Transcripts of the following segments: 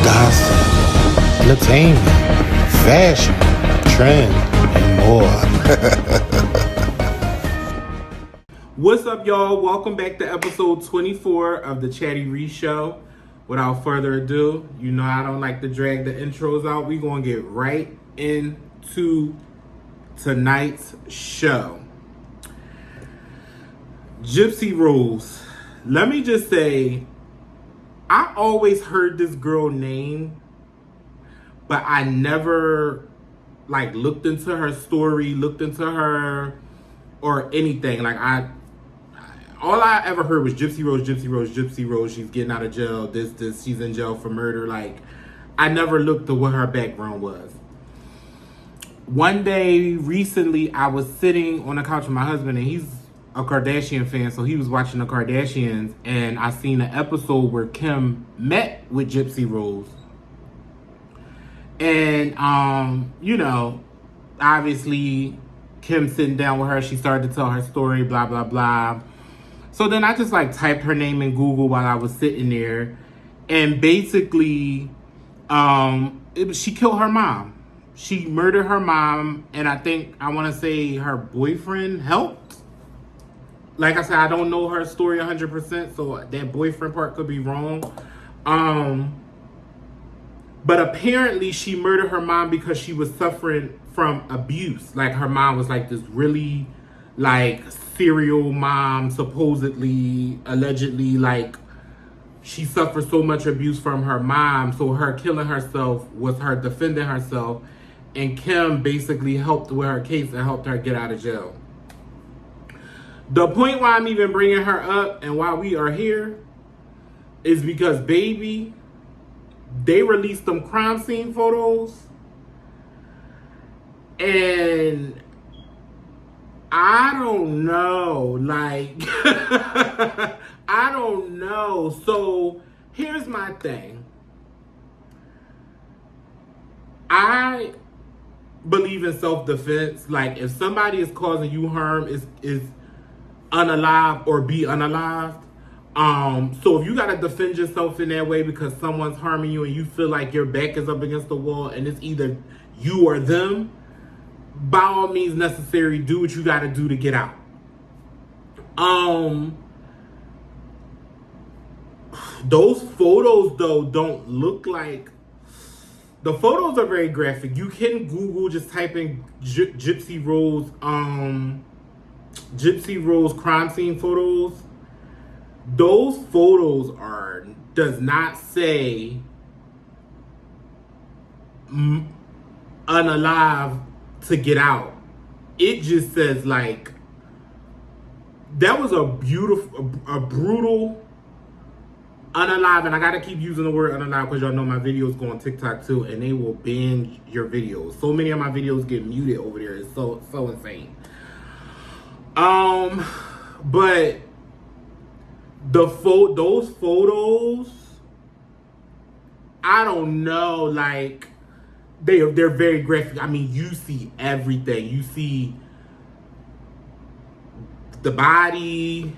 gossip, entertainment, fashion, trend, and more. What's up, y'all? Welcome back to episode 24 of the Chatty Reese Show. Without further ado, you know I don't like to drag the intros out. We're going to get right into tonight's show. Gypsy Rose. Let me just say, I always heard this girl name, but I never looked into her story, looked into her or anything. All I ever heard was Gypsy Rose, Gypsy Rose, Gypsy Rose. She's getting out of jail. This. She's in jail for murder. I never looked at what her background was. One day recently, I was sitting on the couch with my husband, and he's a Kardashian fan, so he was watching the Kardashians, and I seen an episode where Kim met with Gypsy Rose. And, obviously, Kim sitting down with her, she started to tell her story, blah, blah, blah. So then I just typed her name in Google while I was sitting there. And basically, she killed her mom. She murdered her mom. And I want to say her boyfriend helped. Like I said, I don't know her story 100%. So that boyfriend part could be wrong. But apparently she murdered her mom because she was suffering from abuse. Her mom was this really serial mom, supposedly, allegedly, she suffered so much abuse from her mom, so her killing herself was her defending herself, and Kim basically helped with her case and helped her get out of jail. The point why I'm even bringing her up and why we are here is because, baby, they released them crime scene photos, and I don't know, I don't know. So here's my thing. I believe in self-defense. If somebody is causing you harm, is unalive or be unalived. So if you gotta defend yourself in that way because someone's harming you and you feel like your back is up against the wall and it's either you or them, by all means necessary, do what you gotta do to get out. Those photos though don't look like, the photos are very graphic. You can Google, just type in Gypsy Rose crime scene photos. Those photos does not say unalive to get out. It just says that was a brutal unalive, and I gotta keep using the word unalive because y'all know my videos go on TikTok too, and they will ban your videos. So many of my videos get muted over there. It's so insane. But those photos, I don't know, they're very graphic. I mean, you see everything. You see the body.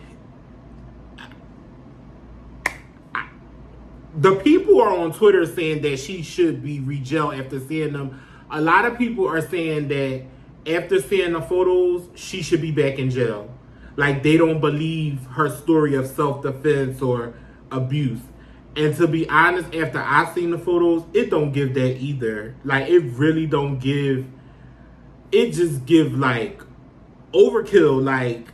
The people are on Twitter saying that she should be re-jailed after seeing them. A lot of people are saying that after seeing the photos, she should be back in jail. They don't believe her story of self-defense or abuse. And to be honest, after I seen the photos, it don't give that either. It really don't give. It just give overkill.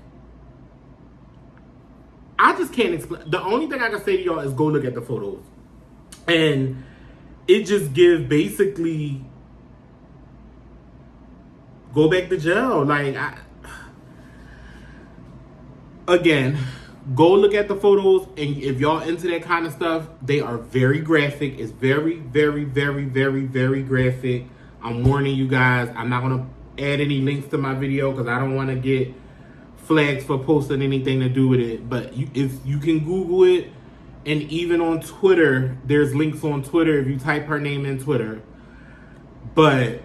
I just can't explain. The only thing I can say to y'all is go look at the photos. And it just give basically go back to jail. Again, go look at the photos, and if y'all into that kind of stuff, they are very graphic. It's very, very, very, very, very graphic. I'm warning you guys. I'm not going to add any links to my video because I don't want to get flags for posting anything to do with it. But if you can Google it, and even on Twitter, there's links on Twitter if you type her name in Twitter. But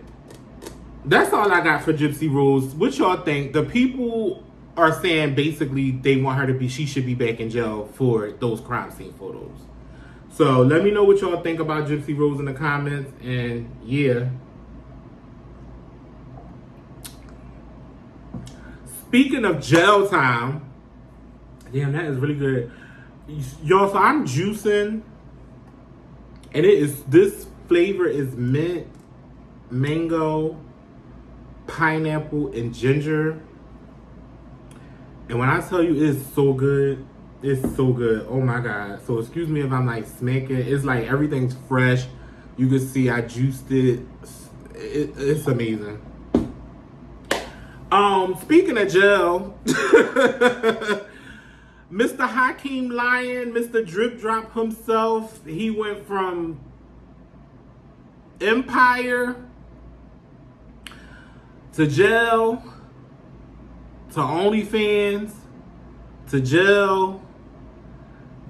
that's all I got for Gypsy Rose. What y'all think? The people are saying basically they want her to be, she should be back in jail for those crime scene photos. So let me know what y'all think about Gypsy Rose in the comments. And yeah. Speaking of gel time, damn, that is really good. Y'all, so I'm juicing, and this flavor is mint, mango, pineapple, and ginger. And when I tell you it's so good, it's so good. Oh my God. So excuse me if I'm like smacking. It's like everything's fresh. You can see I juiced it. It's amazing. Speaking of gel, Mr. Hakeem Lion, Mr. Drip Drop himself, he went from Empire to gel to OnlyFans to gel.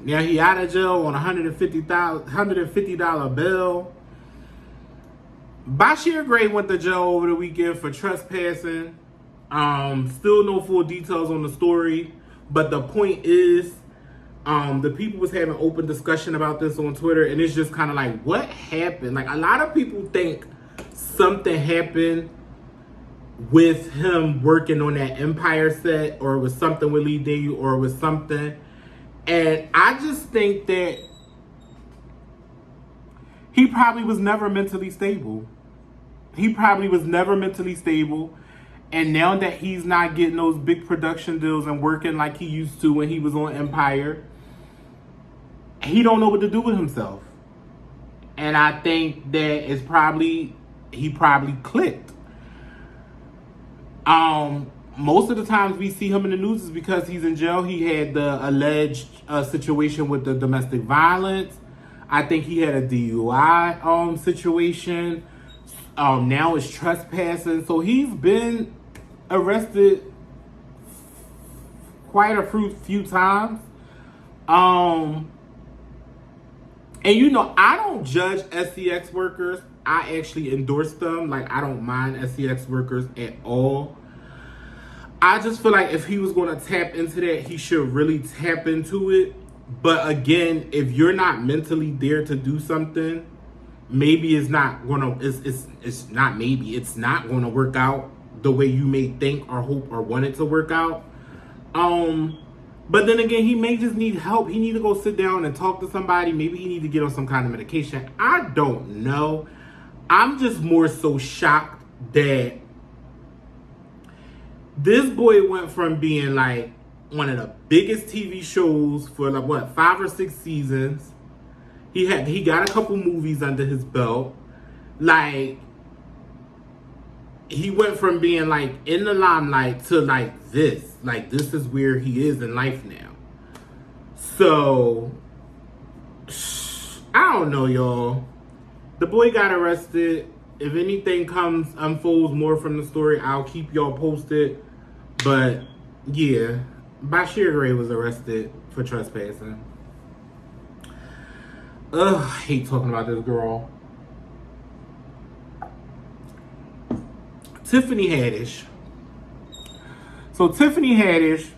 Now he out of jail on a $150 bill. Bashir Gray went to jail over the weekend for trespassing. Still no full details on the story, but the point is, the people was having open discussion about this on Twitter, and it's just kind of like, what happened? Like, a lot of people think something happened with him working on that Empire set, or it was something with Lee Daniel, or it was something. And I just think that he probably was never mentally stable. And now that he's not getting those big production deals and working like he used to when he was on Empire, he don't know what to do with himself. And I think that he probably clicked. Most of the times we see him in the news is because he's in jail. He had the alleged situation with the domestic violence. I think he had a DUI situation. Now it's trespassing. So he's been arrested quite a few times. And you know, I don't judge SCX workers. I actually endorse them. Like, I don't mind SCX workers at all. I just feel like if he was going to tap into that, he should really tap into it. But again, if you're not mentally there to do something, maybe it's not going to, it's not going to work out the way you may think or hope or want it to work out. But then again, he may just need help. He need to go sit down and talk to somebody. Maybe he need to get on some kind of medication. I don't know. I'm just more so shocked that this boy went from being like one of the biggest TV shows for like what, 5 or 6 seasons. He got a couple movies under his belt. Like, he went from being like in the limelight to like this. Like, this is where he is in life now. So I don't know, y'all. The boy got arrested. If anything unfolds more from the story, I'll keep y'all posted. But yeah, Bashir Gray was arrested for trespassing. Ugh, I hate talking about this girl. Tiffany Haddish. So Tiffany Haddish,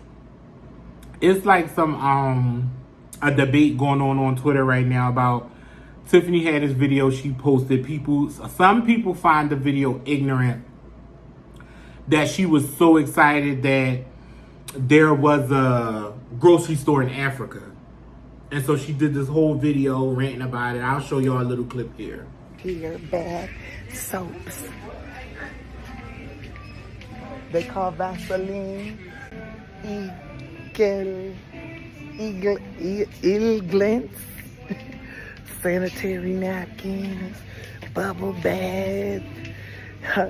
it's like some a debate going on Twitter right now about Tiffany Haddish video she posted. Some people find the video ignorant, that she was so excited that there was a grocery store in Africa. And so she did this whole video ranting about it. I'll show y'all a little clip here. Here, bad soaps. They call Vaseline Eagle Glints, sanitary napkins, bubble baths.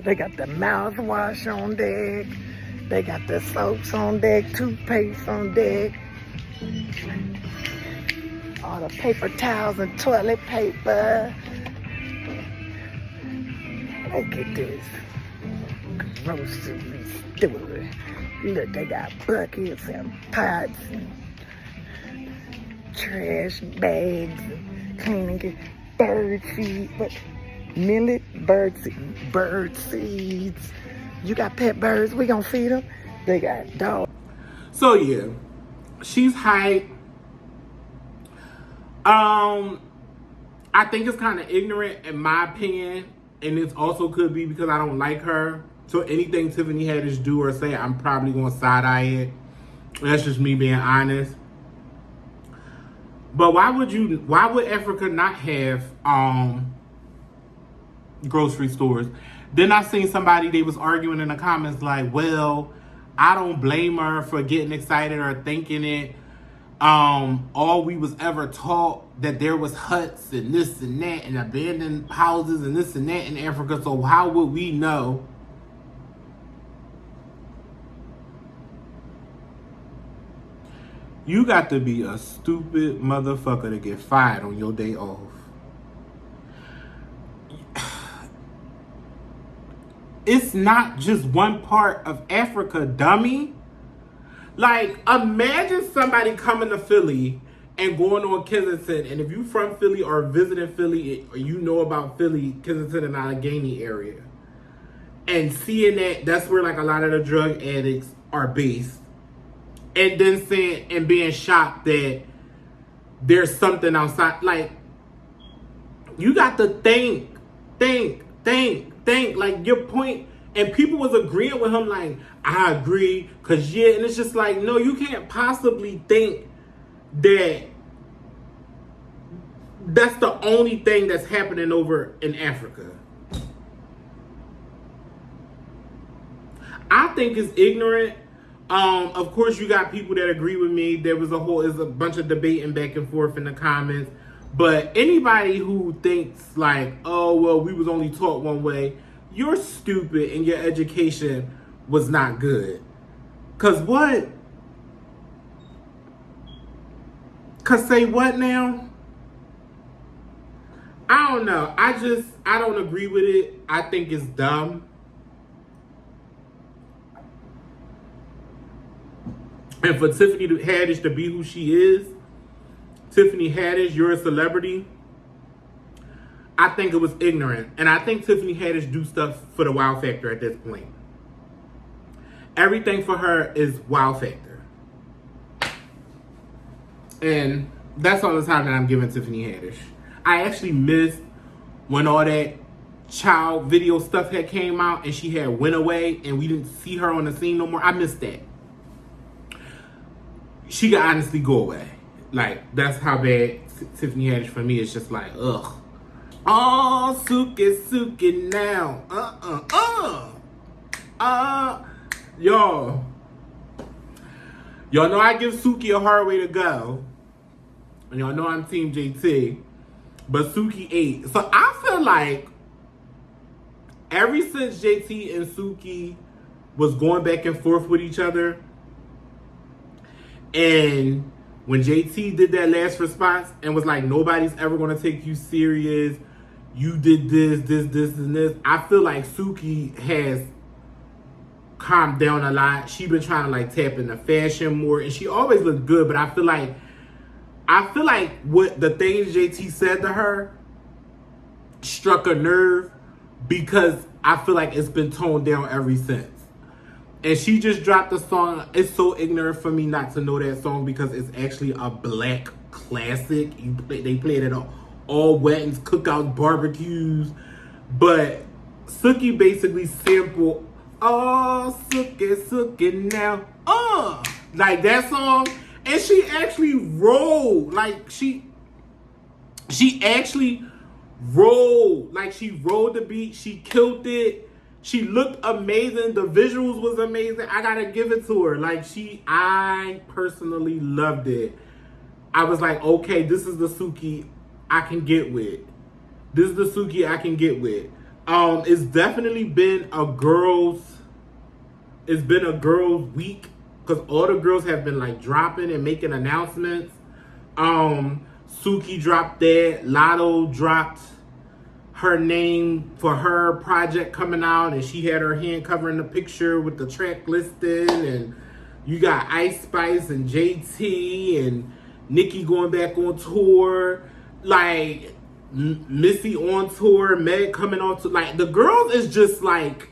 They got the mouthwash on deck. They got the soaps on deck, toothpaste on deck. All the paper towels and toilet paper. Look at this grocery store. Look, they got buckets and pots and trash bags and cleaning bird feed, but millet, bird seeds. You got pet birds, we gonna feed them. They got dogs. So yeah, she's hype. I think it's kind of ignorant in my opinion, and it also could be because I don't like her. So anything Tiffany Haddish do or say, I'm probably gonna side eye it. That's just me being honest. But why would Africa not have grocery stores? Then I seen somebody, they was arguing in the comments like, well, I don't blame her for getting excited or thinking it. All we was ever taught that there was huts and this and that and abandoned houses and this and that in Africa, so how would we know? You got to be a stupid motherfucker to get fired on your day off. It's not just one part of Africa, dummy. Like, imagine somebody coming to Philly and going on Kensington, and if you from Philly or visiting Philly, or you know about Philly, Kensington and Allegheny area, and seeing that's where like a lot of the drug addicts are based. And then saying and being shocked that there's something outside. Like, you got to think. Like, your point. And people was agreeing with him, like, I agree. Because, yeah. And it's just like, no, you can't possibly think that that's the only thing that's happening over in Africa. I think it's ignorant. Of course, you got people that agree with me. There's a bunch of debating back and forth in the comments. But anybody who thinks like, oh, well, we was only taught one way, you're stupid and your education was not good. Cause what? Cause say what now? I don't know. I don't agree with it. I think it's dumb. And for Tiffany Haddish to be who she is, Tiffany Haddish, you're a celebrity, I think it was ignorant. And I think Tiffany Haddish do stuff for the wow factor at this point. Everything for her is wow factor. And that's all the time that I'm giving Tiffany Haddish. I actually missed when all that child video stuff had came out and she had went away and we didn't see her on the scene no more. I missed that. She could honestly go away. Like, that's how bad Tiffany Haddish for me is just like, ugh. Oh, Suki now. Y'all know I give Suki a hard way to go. And y'all know I'm Team JT. But Suki ate. So I feel like ever since JT and Suki was going back and forth with each other, and when JT did that last response and was like, nobody's ever going to take you serious, you did this, and this, I feel like Suki has calmed down a lot. She been trying to like tap into fashion more, and she always looked good, but I feel like what the things JT said to her struck a nerve, because I feel like it's been toned down ever since. And she just dropped a song. It's so ignorant for me not to know that song because it's actually a black classic. They played it on all weddings, cookouts, barbecues. But Suki basically sampled, oh, Suki now. Like that song. And she actually rolled. Like she actually rolled. Like she rolled the beat. She killed it. She looked amazing. The visuals was amazing. I gotta give it to her. Like I personally loved it. I was like, okay, this is the Suki I can get with. This is the Suki I can get with. It's definitely been a girls' week because all the girls have been like dropping and making announcements. Suki dropped that. Lotto dropped her name for her project coming out, and she had her hand covering the picture with the track listed. And you got Ice Spice and JT and Nicki going back on tour, like Missy on tour, Meg coming on tour. Like the girls is just like,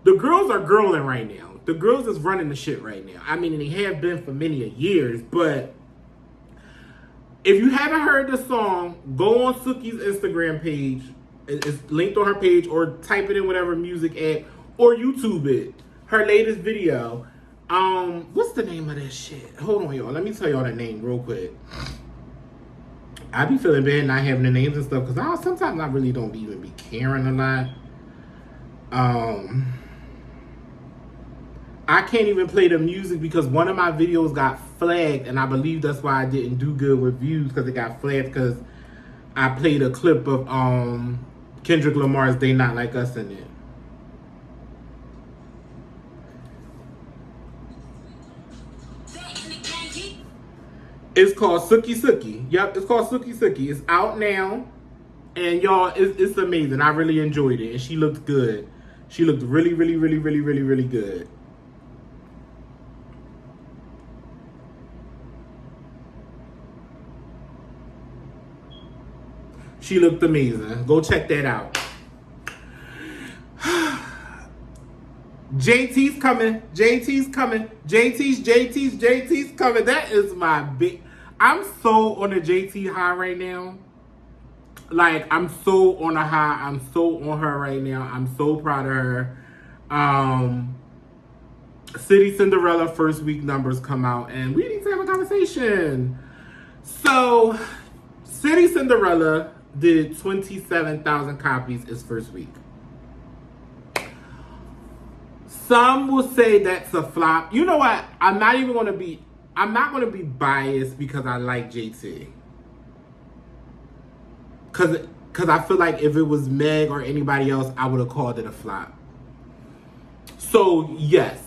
the girls are girling right now. The girls is running the shit right now. I mean, they have been for many years, but If you haven't heard the song, go on Suki's Instagram page. It's linked on her page, or type it in whatever music app, or YouTube it. Her latest video. What's the name of this shit? Hold on, y'all. Let me tell y'all the name real quick. I be feeling bad not having the names and stuff, because sometimes I really don't even be caring a lot. I can't even play the music because one of my videos got flagged, and I believe that's why I didn't do good with views, because it got flagged because I played a clip of Kendrick Lamar's "They Not Like Us" in it. It's called Suki Suki. Yep, it's called Suki Suki. It's out now. And y'all, it's amazing. I really enjoyed it. And she looked good. She looked really, really, really, really, really, really good. She looked amazing. Go check that out. JT's coming. JT's coming. JT's coming. That is my big... I'm so on a JT high right now. Like, I'm so on a high. I'm so on her right now. I'm so proud of her. City Cinderella first week numbers come out, and we need to have a conversation. So, City Cinderella did 27,000 copies its first week. Some will say that's a flop. You know what? I'm not going to be biased because I like JT. Cause I feel like if it was Meg or anybody else, I would have called it a flop. So yes,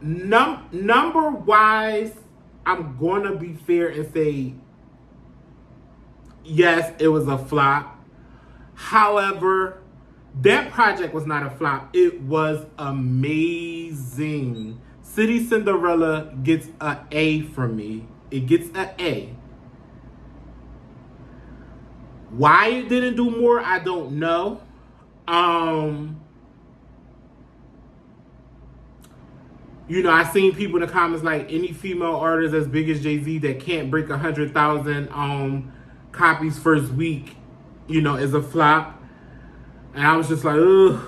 number wise, I'm gonna be fair and say yes, it was a flop. However, that project was not a flop. It was amazing. City Cinderella gets an A from me. It gets an A. Why it didn't do more, I don't know. You know, I seen people in the comments like, any female artist as big as Jay-Z that can't break 100,000 copies first week, you know, is a flop. And I was just like, ugh.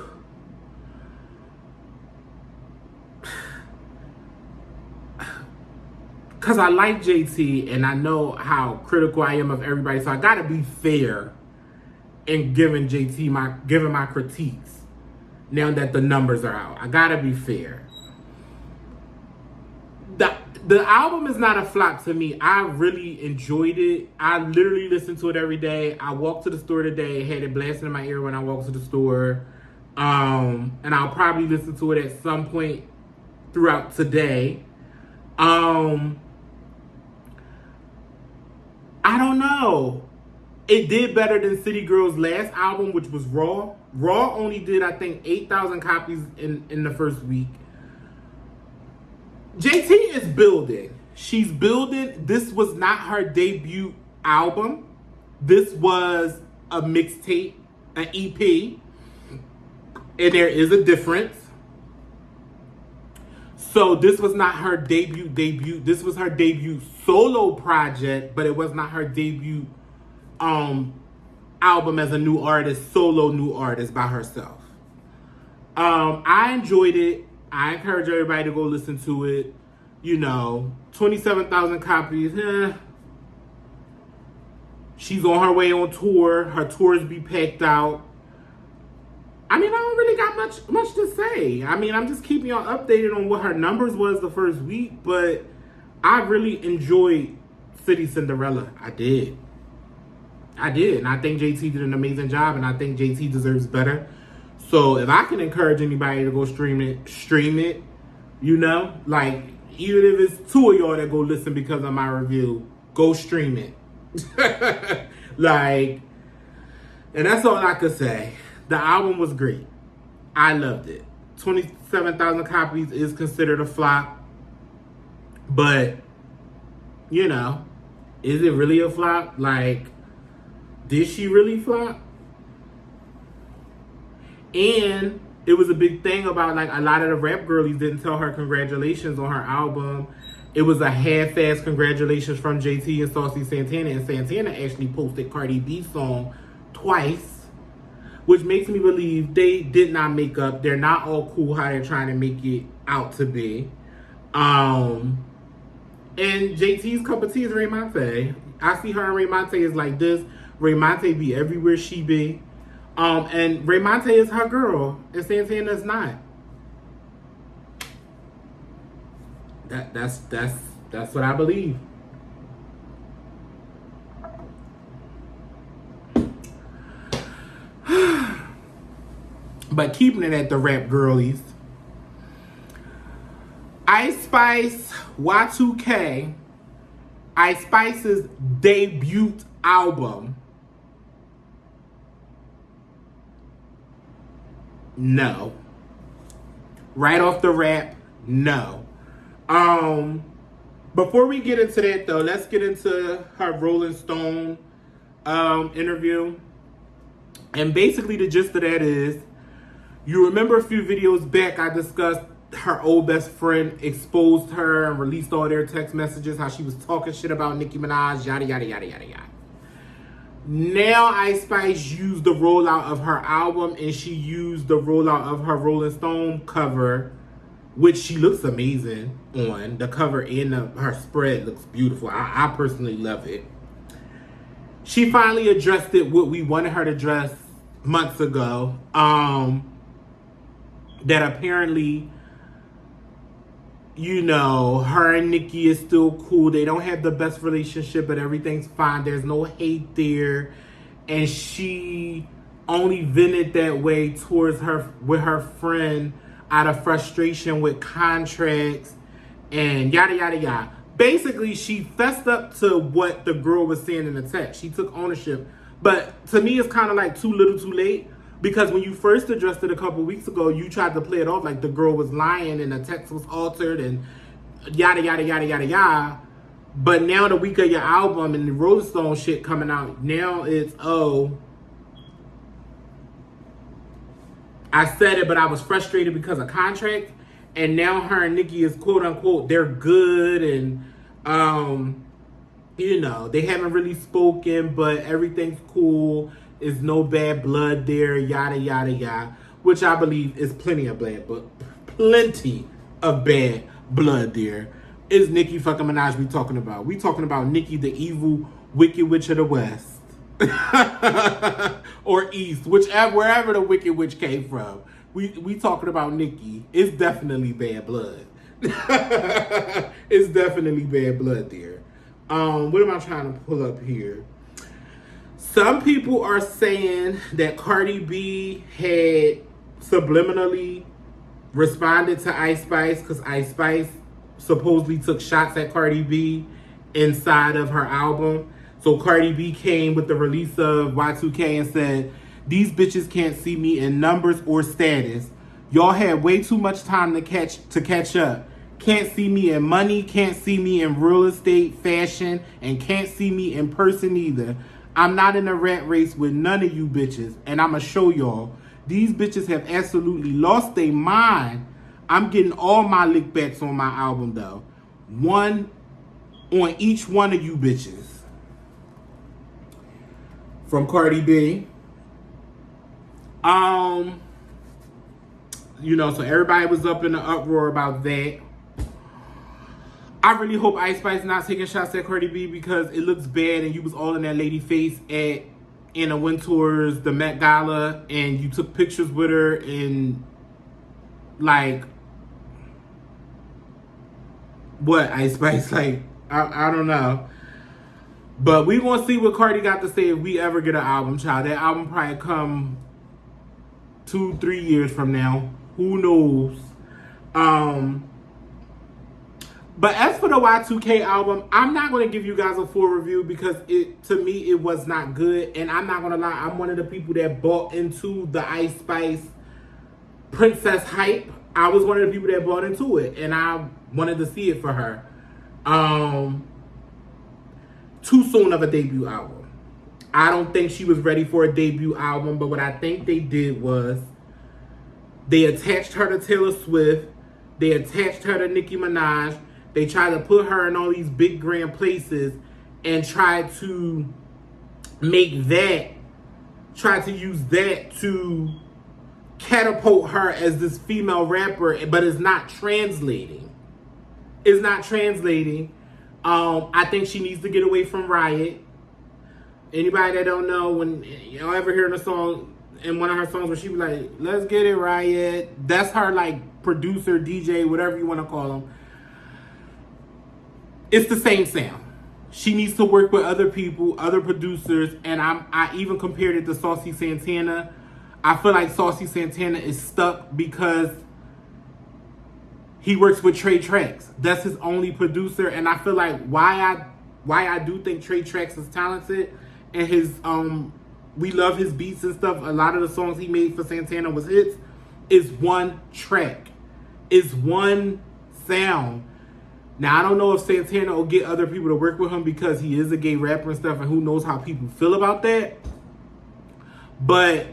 Because I like JT and I know how critical I am of everybody. So I got to be fair in giving JT my critiques now that the numbers are out. I got to be fair. The album is not a flop to me. I really enjoyed it. I literally listened to it every day. I walked to the store today, had it blasting in my ear when I walked to the store. And I'll probably listen to it at some point throughout today. I don't know. It did better than City Girl's last album, which was Raw. Raw only did, I think, 8,000 copies in the first week. JT is building. She's building. This was not her debut album. This was a mixtape, an EP. And there is a difference. So this was not her debut. This was her debut solo project, but it was not her debut album as a new artist, solo new artist by herself. I enjoyed it. I encourage everybody to go listen to it. You know, 27,000 copies. She's on her way on tour. Her tours be packed out. I mean, I don't really got much to say. I mean, I'm just keeping y'all updated on what her numbers was the first week, but I really enjoyed City Cinderella. I did. And I think JT did an amazing job, and I think JT deserves better. So if I can encourage anybody to go stream it, you know? Like, even if it's two of y'all that go listen because of my review, go stream it. Like, and that's all I could say. The album was great. I loved it. 27,000 copies is considered a flop. But, you know, is it really a flop? Like, did she really flop? And it was a big thing about, like, a lot of the rap girlies didn't tell her congratulations on her album. It was a half-ass congratulations from JT and Saucy Santana, and Santana actually posted Cardi B's song twice, which makes me believe they did not make up. They're not all cool how they're trying to make it out to be. And JT's cup of tea is Raymonte. I see her and Raymonte is like this. Raymonte be everywhere she be. And Raymonte is her girl, and Santana's not. That's what I believe. But keeping it at the rap girlies, Ice Spice Y2K, Ice Spice's debut album. No. Right off the rap, no. Before we get into that though, let's get into her Rolling Stone interview. And basically the gist of that is, you remember a few videos back I discussed her old best friend exposed her and released all their text messages, how she was talking shit about Nicki Minaj, yada yada yada yada yada. Now Ice Spice used the rollout of her album, and she used the rollout of her Rolling Stone cover, which she looks amazing on. The cover and her spread looks beautiful. I personally love it. She finally addressed it what we wanted her to address months ago. That apparently, you know, her and Nicki is still cool. They don't have the best relationship, but everything's fine. There's no hate there. And she only vented that way towards her with her friend out of frustration with contracts and yada yada yada. Basically, she fessed up to what the girl was saying in the text. She took ownership. But to me, it's kind of like too little too late. Because when you first addressed it a couple weeks ago, you tried to play it off like the girl was lying and the text was altered and yada, yada, yada, yada, yada. But now the week of your album and the Rolling Stone shit coming out, now it's, oh, I said it, but I was frustrated because of contract. And now her and Nicki is quote unquote, they're good and, you know, they haven't really spoken, but everything's cool. Is no bad blood there, yada, yada, yada. Which I believe is plenty of bad blood there. Is Nicki fucking Minaj we talking about? We talking about Nicki, the evil, wicked witch of the West. Or East, wherever the wicked witch came from. We talking about Nicki. It's definitely bad blood. It's definitely bad blood there. What am I trying to pull up here? Some people are saying that Cardi B had subliminally responded to Ice Spice because Ice Spice supposedly took shots at Cardi B inside of her album. So Cardi B came with the release of Y2K and said, "These bitches can't see me in numbers or status. Y'all had way too much time to catch up. Can't see me in money, can't see me in real estate, fashion, and can't see me in person either. I'm not in a rat race with none of you bitches, and I'ma show y'all. These bitches have absolutely lost their mind. I'm getting all my lickbacks on my album though. One on each one of you bitches." From Cardi B. You know, so everybody was up in the uproar about that. I really hope Ice Spice not taking shots at Cardi B because it looks bad and you was all in that lady face at Anna Wintour's the Met Gala and you took pictures with her and like what Ice Spice, like I don't know. But we gonna see what Cardi got to say if we ever get an album, child. That album probably come 2-3 years from now. Who knows? But as for the Y2K album, I'm not going to give you guys a full review because to me, it was not good. And I'm not going to lie, I'm one of the people that bought into the Ice Spice princess hype. I was one of the people that bought into it. And I wanted to see it for her. Too soon of a debut album. I don't think she was ready for a debut album. But what I think they did was they attached her to Taylor Swift. They attached her to Nicki Minaj. They try to put her in all these big grand places and try to use that to catapult her as this female rapper, but it's not translating. It's not translating. I think she needs to get away from Riot. Anybody that don't know, when y'all ever hearing a song in one of her songs where she be like, "Let's get it, Riot," that's her like producer, DJ, whatever you want to call them. It's the same sound. She needs to work with other people, other producers, and I even compared it to Saucy Santana. I feel like Saucy Santana is stuck because he works with Trey Trax. That's his only producer, and I feel like why I do think Trey Trax is talented, and his we love his beats and stuff. A lot of the songs he made for Santana was hits. Is one track, is one sound. Now, I don't know if Santana will get other people to work with him because he is a gay rapper and stuff, and who knows how people feel about that. But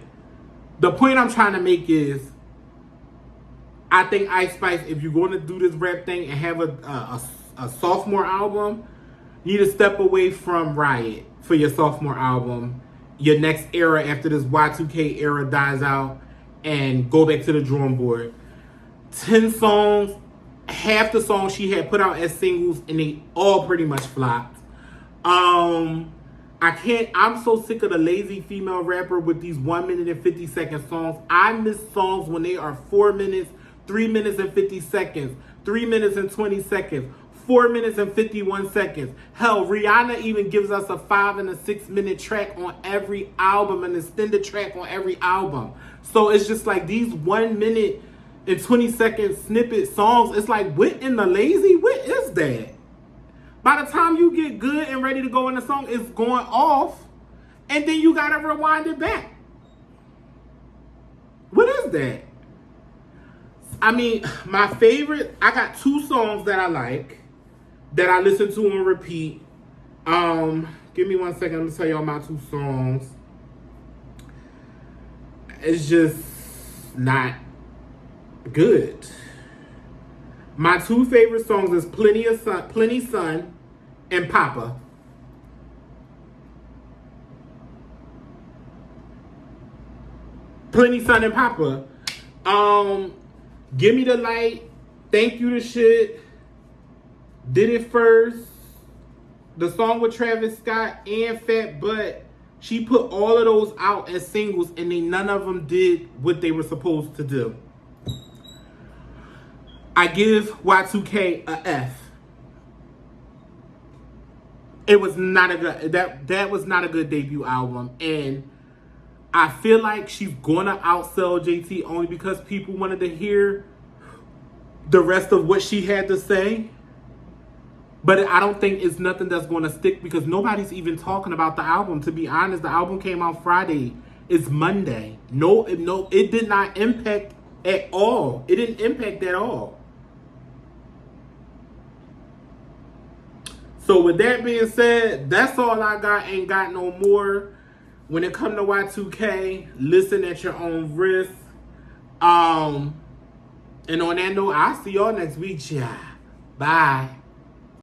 the point I'm trying to make is, I think Ice Spice, if you're going to do this rap thing and have a sophomore album, you need to step away from Riot for your sophomore album, your next era after this Y2K era dies out, and go back to the drawing board. 10 songs. Half the songs she had put out as singles, and they all pretty much flopped. I'm so sick of the lazy female rapper with these 1 minute and 50-second songs. I miss songs when they are 4 minutes, 3 minutes and 50 seconds, 3 minutes and 20 seconds, 4 minutes and 51 seconds. Hell, Rihanna even gives us a 5 and a 6 minute track on every album, an extended track on every album. So it's just like these 1 minute and 20-second snippet songs. It's like, what in the lazy? What is that? By the time you get good and ready to go in the song, it's going off, and then you gotta rewind it back. What is that? I mean, my favorite, I got 2 songs that I like, that I listen to on repeat. Give me 1 second, I'm gonna tell y'all my 2 songs. It's just not good. My 2 favorite songs is Plenty Sun and Papa. Plenty Sun and Papa. Give Me the Light, Thank You the Shit, Did It First, the song with Travis Scott and Fat Butt. She put all of those out as singles, and none of them did what they were supposed to do. I give Y2K a F. It was not a good, that was not a good debut album, and I feel like she's gonna outsell JT only because people wanted to hear the rest of what she had to say. But I don't think it's nothing that's going to stick because nobody's even talking about the album. To be honest, the album came out Friday. It's Monday. No, it did not impact at all. It didn't impact at all. So with that being said, that's all I got. Ain't got no more. When it comes to Y2K, listen at your own risk. And on that note, I'll see y'all next week. Yeah. Bye.